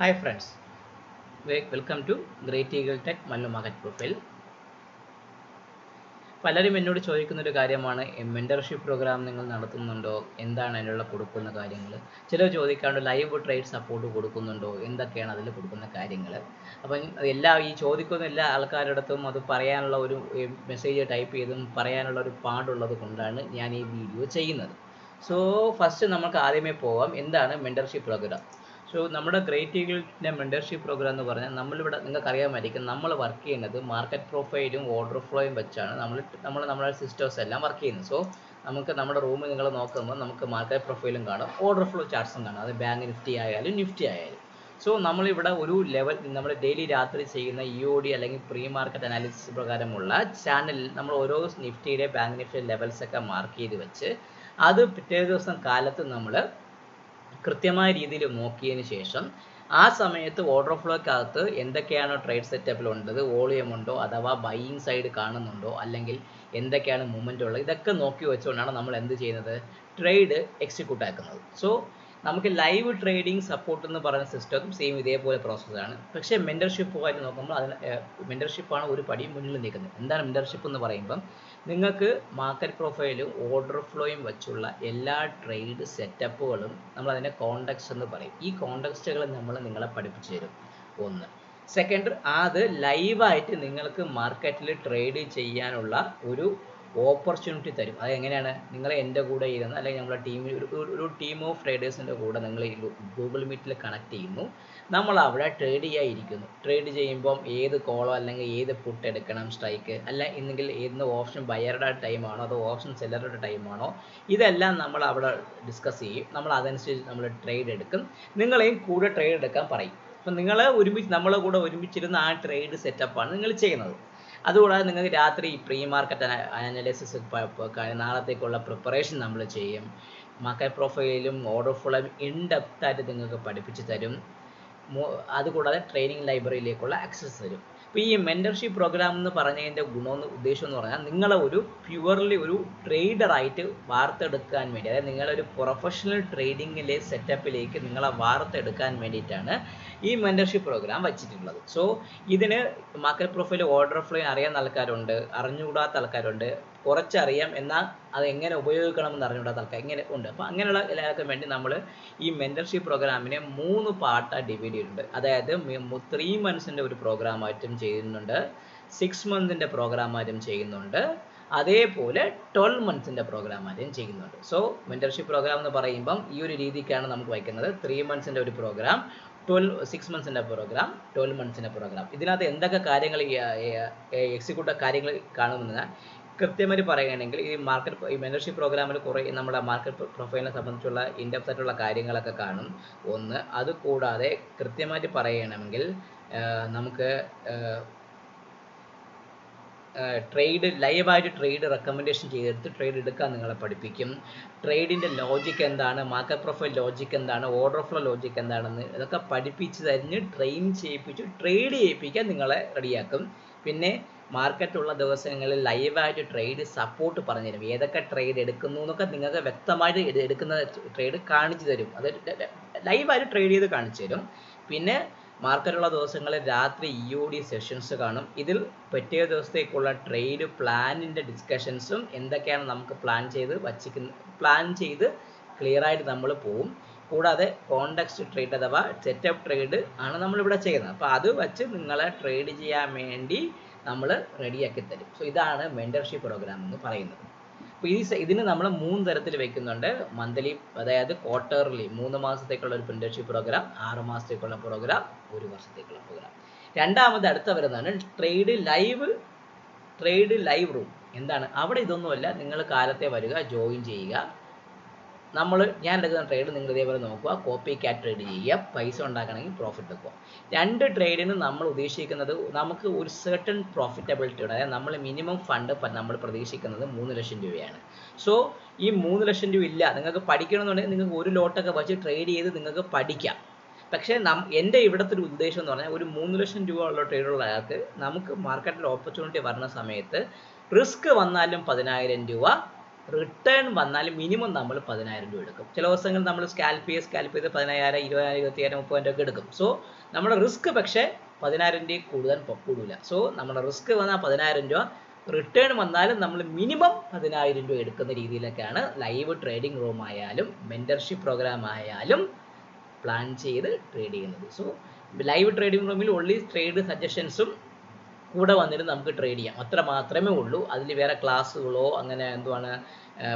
Hi friends, welcome to Great Eagle Tech Mallu Market Profile. പലരും എന്നോട് ചോദിക്കുന്ന ഒരു കാര്യമാണ് മെന്റർഷിപ്പ് പ്രോഗ്രാം നിങ്ങൾ നടത്തുന്നുണ്ടോ, എന്താണ് അതിനുള്ള കൊടുക്കുന്ന കാര്യങ്ങൾ. ചിലർ ചോദിക്കാണ്ട് ലൈവ് ട്രേഡ് സപ്പോർട്ട് കൊടുക്കുന്നുണ്ടോ, എന്തൊക്കെയാണ് അതിൽ കൊടുക്കുന്ന കാര്യങ്ങൾ. അപ്പം ഈ ചോദിക്കുന്ന എല്ലാ ആൾക്കാരുടെ അടുത്തും അത് പറയാനുള്ള ഒരു മെസ്സേജ് ടൈപ്പ് ചെയ്തും പറയാനുള്ള ഒരു പാടുള്ളത് കൊണ്ടാണ് ഞാൻ ഈ വീഡിയോ ചെയ്യുന്നത്. സോ ഫസ്റ്റ് നമുക്ക് ആദ്യമേ പോവാം, എന്താണ് മെന്റർഷിപ്പ് പ്രോഗ്രാം. സോ നമ്മുടെ ഗ്രേറ്റ് ഈഗിളിൻ്റെ മെൻറ്റർഷിപ്പ് പ്രോഗ്രാം എന്ന് പറഞ്ഞാൽ നമ്മളിവിടെ നിങ്ങൾക്ക് അറിയാമായിരിക്കും, നമ്മൾ വർക്ക് ചെയ്യുന്നത് മാർക്കറ്റ് പ്രൊഫൈലും ഓർഡർ ഫ്ലോയും വെച്ചാണ് നമ്മുടെ സിസ്റ്റേഴ്സ് എല്ലാം വർക്ക് ചെയ്യുന്നത്. സോ നമുക്ക് നമ്മുടെ റൂമിൽ നിങ്ങൾ നോക്കുമ്പോൾ നമുക്ക് മാർക്കറ്റ് പ്രൊഫൈലും കാണും, ഓർഡർ ഫ്ലോ ചാർട്ട്സും കാണും. അത് ബാങ്ക് നിഫ്റ്റി ആയാലും നിഫ്റ്റി ആയാലും. സോ നമ്മളിവിടെ ഒരു ലെവൽ നമ്മൾ ഡെയിലി രാത്രി ചെയ്യുന്ന EOD അല്ലെങ്കിൽ പ്രീ മാർക്കറ്റ് അനാലിസിസ് പ്രകാരമുള്ള ചാനലിൽ നമ്മൾ ഓരോ നിഫ്റ്റിയുടെ ബാങ്ക് നിഫ്റ്റി ലെവൽസ് ഒക്കെ മാർക്ക് ചെയ്ത് വെച്ച് അത് പിറ്റേ ദിവസം കാലത്ത് നമ്മൾ കൃത്യമായ രീതിയിൽ നോക്കിയതിന് ശേഷം ആ സമയത്ത് ഓർഡർ ഫ്ലോക്കകത്ത് എന്തൊക്കെയാണോ ട്രേഡ് സെറ്റപ്പിൽ ഉള്ളത്, വോളിയം ഉണ്ടോ അഥവാ ബൈയിങ് സൈഡ് കാണുന്നുണ്ടോ അല്ലെങ്കിൽ എന്തൊക്കെയാണ് മൂവ്മെൻ്റ് ഉള്ളത്, ഇതൊക്കെ നോക്കി വെച്ചുകൊണ്ടാണ് നമ്മൾ എന്ത് ചെയ്യുന്നത്, ട്രേഡ് എക്സിക്യൂട്ട് ആക്കുന്നത്. സോ നമുക്ക് ലൈവ് ട്രേഡിംഗ് സപ്പോർട്ട് എന്ന് പറയുന്ന സിസ്റ്റം സെയിം ഇതേപോലെ പ്രോസസ്സാണ്. പക്ഷേ മെൻറ്റർഷിപ്പുമായിട്ട് നോക്കുമ്പോൾ അതിന് മെൻറ്റർഷിപ്പാണ് ഒരു പടി മുന്നിൽ നിൽക്കുന്നത്. എന്താണ് മെൻറ്റർഷിപ്പ് എന്ന് പറയുമ്പം നിങ്ങൾക്ക് മാർക്കറ്റ് പ്രൊഫൈലും ഓർഡർ ഫ്ലോയും വെച്ചുള്ള എല്ലാ ട്രേഡ് സെറ്റപ്പുകളും നമ്മൾ അതിനെ കോണ്ടെക്സ്റ്റ് എന്ന് പറയും. ഈ കോണ്ടെക്സ്റ്റുകൾ നമ്മൾ നിങ്ങളെ പഠിപ്പിച്ചു തരും. ഒന്ന്. സെക്കൻഡ്, അത് ലൈവായിട്ട് നിങ്ങൾക്ക് മാർക്കറ്റിൽ ട്രേഡ് ചെയ്യാനുള്ള ഒരു ഓപ്പർച്യൂണിറ്റി തരും. അത് എങ്ങനെയാണ്, നിങ്ങൾ എൻ്റെ കൂടെ ഇരുന്ന് അല്ലെങ്കിൽ നമ്മളെ ടീമിൽ ഒരു ടീം ഓഫ് ട്രേഡേഴ്സിൻ്റെ കൂടെ നിങ്ങൾ ഗൂഗിൾ മീറ്റിൽ കണക്ട് ചെയ്യുന്നു. നമ്മൾ അവിടെ ട്രേഡ് ചെയ്യാതിരിക്കുന്നു. ട്രേഡ് ചെയ്യുമ്പം ഏത് കോളോ അല്ലെങ്കിൽ ഏത് പുട്ട് എടുക്കണം, സ്ട്രൈക്ക് അല്ല എന്നെങ്കിൽ ഏത് ഓപ്ഷൻ ബയറുടെ ടൈമാണോ അതോ ഓപ്ഷൻ സെല്ലറുടെ ടൈമാണോ, ഇതെല്ലാം നമ്മൾ അവിടെ ഡിസ്കസ് ചെയ്യും. നമ്മൾ അതനുസരിച്ച് നമ്മൾ ട്രേഡ് എടുക്കും. നിങ്ങളെയും കൂടെ ട്രേഡ് എടുക്കാൻ പറയും. അപ്പം നമ്മളെ കൂടെ ഒരുമിച്ചിരുന്ന ആ ട്രേഡ് സെറ്റപ്പാണ് നിങ്ങൾ ചെയ്യുന്നത്. അതുകൂടാതെ നിങ്ങൾക്ക് രാത്രി പ്രീ മാർക്കറ്റ് അനാലിസിസ് നാളത്തേക്കുള്ള പ്രിപ്പറേഷൻ നമ്മൾ ചെയ്യും. മാർക്കറ്റ് പ്രൊഫൈലും ഓർഡർ ഫ്ലോയും ഇൻഡെപ്തായിട്ട് നിങ്ങൾക്ക് പഠിപ്പിച്ച് തരും. അതുകൂടാതെ ട്രെയിനിങ് ലൈബ്രറിയിലേക്കുള്ള ആക്സസ് തരും. അപ്പോൾ ഈ മെൻറ്റർഷിപ്പ് പ്രോഗ്രാം എന്ന് പറഞ്ഞതിൻ്റെ ഉദ്ദേശം എന്ന് പറഞ്ഞാൽ നിങ്ങളെ ഒരു പ്യുവർലി ഒരു ട്രേഡറായിട്ട് വാർത്തെടുക്കാൻ വേണ്ടി, അതായത് നിങ്ങളൊരു പ്രൊഫഷണൽ ട്രേഡിങ്ങിലെ സെറ്റപ്പിലേക്ക് നിങ്ങളെ വാർത്തെടുക്കാൻ വേണ്ടിയിട്ടാണ് ഈ മെൻറ്റർഷിപ്പ് പ്രോഗ്രാം വച്ചിട്ടുള്ളത്. സോ ഇതിന് മാർക്കറ്റ് പ്രൊഫൈൽ ഓർഡർ ഫ്ലോ അറിയാവുന്ന ആൾക്കാരുണ്ട്, അറിഞ്ഞുകൂടാത്ത ആൾക്കാരുണ്ട്, കുറച്ചറിയാം എന്നാൽ അത് എങ്ങനെ ഉപയോഗിക്കണമെന്ന് അറിഞ്ഞുകൂടാത്ത ആൾക്കാർ ഇങ്ങനെ ഉണ്ട്. അപ്പോൾ അങ്ങനെയുള്ള എല്ലാവർക്കും വേണ്ടി നമ്മൾ ഈ മെൻറ്റർഷിപ്പ് പ്രോഗ്രാമിനെ 3 പാർട്ടായി ഡിവൈഡ് ചെയ്തിട്ടുണ്ട്. അതായത് 3 മന്ത്സിൻ്റെ ഒരു പ്രോഗ്രാമായിട്ടും ചെയ്യുന്നുണ്ട്, 6 മന്തിൻ്റെ പ്രോഗ്രാമായിട്ടും ചെയ്യുന്നുണ്ട്, അതേപോലെ 12 മന്ത്സിൻ്റെ പ്രോഗ്രാമായിട്ടും ചെയ്യുന്നുണ്ട്. സോ മെൻറ്റർഷിപ്പ് പ്രോഗ്രാം എന്ന് പറയുമ്പം ഈ ഒരു രീതിക്കാണ് നമുക്ക് വയ്ക്കുന്നത്. 3 മന്ത്സിൻ്റെ ഒരു പ്രോഗ്രാം, 6 മന്ത്സിൻ്റെ പ്രോഗ്രാം, 12 മന്ത്സിൻ്റെ പ്രോഗ്രാം. ഇതിനകത്ത് എന്തൊക്കെ കാര്യങ്ങൾ എക്സിക്യൂട്ട് കാര്യങ്ങൾ കാണുമെന്ന് കൃത്യമായിട്ട് പറയുകയാണെങ്കിൽ ഈ മെൻറ്റർഷിപ്പ് പ്രോഗ്രാമിൽ കുറേ നമ്മുടെ മാർക്കറ്റ് പ്രൊഫൈലിനെ സംബന്ധിച്ചുള്ള ഇൻഡെപ്ത് ആയിട്ടുള്ള കാര്യങ്ങളൊക്കെ കാണും. ഒന്ന്. അതുകൂടാതെ കൃത്യമായിട്ട് പറയുകയാണെങ്കിൽ നമുക്ക് ട്രേഡ് ലൈവായിട്ട് ട്രേഡ് റെക്കമെൻഡേഷൻ ചെയ്തെടുത്ത് ട്രേഡ് എടുക്കാൻ നിങ്ങളെ പഠിപ്പിക്കും. ട്രേഡിൻ്റെ ലോജിക്ക് എന്താണ്, മാർക്കറ്റ് പ്രൊഫൈൽ ലോജിക്ക് എന്താണ്, ഓർഡർ ഫ്ലോ ലോജിക്ക് എന്താണെന്ന് ഇതൊക്കെ പഠിപ്പിച്ച് തരിഞ്ഞ് ട്രെയിൻ ചെയ്യിപ്പിച്ച് ട്രേഡ് ചെയ്യിപ്പിക്കാൻ നിങ്ങളെ റെഡിയാക്കും. പിന്നെ മാർക്കറ്റുള്ള ദിവസങ്ങളിൽ ലൈവായിട്ട് ട്രേഡ് സപ്പോർട്ട് പറഞ്ഞു തരും. ഏതൊക്കെ ട്രേഡ് എടുക്കുന്നു എന്നൊക്കെ നിങ്ങൾക്ക് വ്യക്തമായിട്ട് എടുക്കുന്ന ട്രേഡ് കാണിച്ചു തരും. അത് ലൈവായിട്ട് ട്രേഡ് ചെയ്ത് കാണിച്ചു തരും. പിന്നെ മാർക്കറ്റുള്ള ദിവസങ്ങളിൽ രാത്രി EOD സെഷൻസ് കാണും. ഇതിൽ പിറ്റേ ദിവസത്തേക്കുള്ള ട്രേഡ് പ്ലാനിൻ്റെ ഡിസ്കഷൻസും എന്തൊക്കെയാണ് നമുക്ക് പ്ലാൻ ചെയ്ത് ക്ലിയറായിട്ട് നമ്മൾ പോവും. കൂടാതെ കോണ്ടെക്സ്റ്റ് ട്രേഡ് അഥവാ സെറ്റപ്പ് ട്രേഡ് ആണ് നമ്മളിവിടെ ചെയ്യുന്നത്. അപ്പോൾ അത് വെച്ച് നിങ്ങളെ ട്രേഡ് ചെയ്യാൻ വേണ്ടി നമ്മൾ റെഡിയാക്കി തരും. സോ ഇതാണ് മെൻറ്റർഷിപ്പ് പ്രോഗ്രാം എന്ന് പറയുന്നത്. അപ്പോൾ ഇതിന് നമ്മൾ 3 തരത്തിൽ വയ്ക്കുന്നുണ്ട്. മന്ത്ലി, അതായത് ക്വാർട്ടർലി 3 മാസത്തേക്കുള്ള ഒരു മെൻറ്റർഷിപ്പ് പ്രോഗ്രാം, 6 മാസത്തേക്കുള്ള പ്രോഗ്രാം, 1 വർഷത്തേക്കുള്ള പ്രോഗ്രാം. രണ്ടാമത് അടുത്ത വരുന്നതാണ് ട്രേഡ് ലൈവ് റൂം. എന്താണ് അവിടെ? ഇതൊന്നുമല്ല, നിങ്ങൾ കാലത്തെ വരിക, ജോയിൻ ചെയ്യുക. ഞാൻ എടുക്കുന്ന ട്രേഡ് നിങ്ങൾ ഇതേപോലെ നോക്കുക, കോപ്പി ക്യാറ്റ് ട്രേഡ് ചെയ്യുക, പൈസ ഉണ്ടാക്കണമെങ്കിൽ പ്രോഫിറ്റ് എടുക്കുക. 2 ട്രേഡിന് നമ്മൾ ഉദ്ദേശിക്കുന്നത് നമുക്ക് ഒരു സെർട്ടൺ പ്രോഫിറ്റബിലിറ്റിയുടെ, അതായത് നമ്മൾ മിനിമം ഫണ്ട് നമ്മൾ പ്രതീക്ഷിക്കുന്നത് 3 ലക്ഷം രൂപയാണ്. സോ ഈ 3 ലക്ഷം രൂപ ഇല്ല, നിങ്ങൾക്ക് പഠിക്കണമെന്നുണ്ടെങ്കിൽ നിങ്ങൾക്ക് ഒരു ലോട്ടൊക്കെ വെച്ച് ട്രേഡ് ചെയ്ത് നിങ്ങൾക്ക് പഠിക്കാം. പക്ഷേ എൻ്റെ ഇവിടുത്തെ ഒരു ഉദ്ദേശം എന്ന് പറഞ്ഞാൽ ഒരു 3 ലക്ഷം രൂപ ഉള്ള ട്രേഡുള്ള ആൾക്ക് നമുക്ക് മാർക്കറ്റിൽ ഓപ്പർച്യൂണിറ്റി വരുന്ന സമയത്ത് റിസ്ക് വന്നാലും 10,000 രൂപ, റിട്ടേൺ വന്നാൽ മിനിമം നമ്മൾ 10,000 രൂപ എടുക്കും. ചില ദിവസങ്ങൾ നമ്മൾ സ്കാൽപ്പ് ചെയ്ത് 10,000, 20,000, 25,000, 30,000 ഒക്കെ എടുക്കും. സോ നമ്മുടെ റിസ്ക് പക്ഷേ 10,000 കൂടുതൽ കൂടില്ല. സോ നമ്മുടെ റിസ്ക് വന്നാൽ 10,000 രൂപ, റിട്ടേൺ വന്നാലും നമ്മൾ മിനിമം 10,000 രൂപ എടുക്കുന്ന രീതിയിലൊക്കെയാണ് ലൈവ് ട്രേഡിംഗ് റൂം ആയാലും മെൻറ്റർഷിപ്പ് പ്രോഗ്രാം ആയാലും പ്ലാൻ ചെയ്ത് ട്രേഡ് ചെയ്യുന്നത്. സോ ലൈവ് ട്രേഡിംഗ് റൂമിൽ ഓൺലി ട്രേഡ് സജഷൻസും കൂടെ വന്നിട്ട് നമുക്ക് ട്രേഡ് ചെയ്യാം, അത്ര മാത്രമേ ഉള്ളൂ. അതിൽ വേറെ ക്ലാസ്സുകളോ അങ്ങനെ എന്തുവാണ്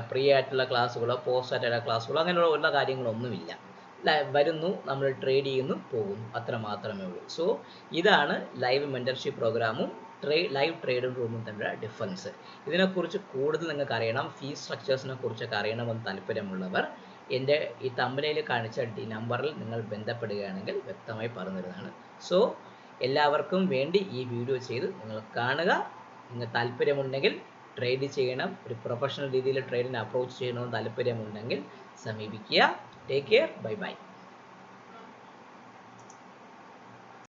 ഫ്രീ ആയിട്ടുള്ള ക്ലാസ്സുകളോ പോസ്റ്റ് ആയിട്ടുള്ള ക്ലാസ്സുകളോ അങ്ങനെയുള്ള കാര്യങ്ങളൊന്നുമില്ല. വരുന്നു, നമ്മൾ ട്രേഡ് ചെയ്യുന്നു, പോകുന്നു, അത്ര മാത്രമേ ഉള്ളൂ. സോ ഇതാണ് ലൈവ് മെൻറ്റർഷിപ്പ് പ്രോഗ്രാമും ലൈവ് ട്രേഡിംഗ് റൂമും തമ്മിലുള്ള ഡിഫറൻസ്. ഇതിനെക്കുറിച്ച് കൂടുതൽ നിങ്ങൾക്ക് അറിയണം, ഫീസ് സ്ട്രക്ചേഴ്സിനെ കുറിച്ചൊക്കെ അറിയണമെന്ന് താല്പര്യമുള്ളവർ എൻ്റെ ഈ തമ്പനയിൽ കാണിച്ച നമ്പറിൽ നിങ്ങൾ ബന്ധപ്പെടുകയാണെങ്കിൽ വ്യക്തമായി പറഞ്ഞു തരുന്നതാണ്. സോ എല്ലാവർക്കും വേണ്ടി ഈ വീഡിയോ ചെയ്ത് നിങ്ങൾ കാണുക. നിങ്ങൾ താല്പര്യമുണ്ടെങ്കിൽ ട്രേഡ് ചെയ്യണം, ഒരു പ്രൊഫഷണൽ രീതിയിൽ ട്രേഡിനെ അപ്രോച്ച് ചെയ്യണമെന്ന് താല്പര്യമുണ്ടെങ്കിൽ സമീപിക്കുക. Take care, bye bye.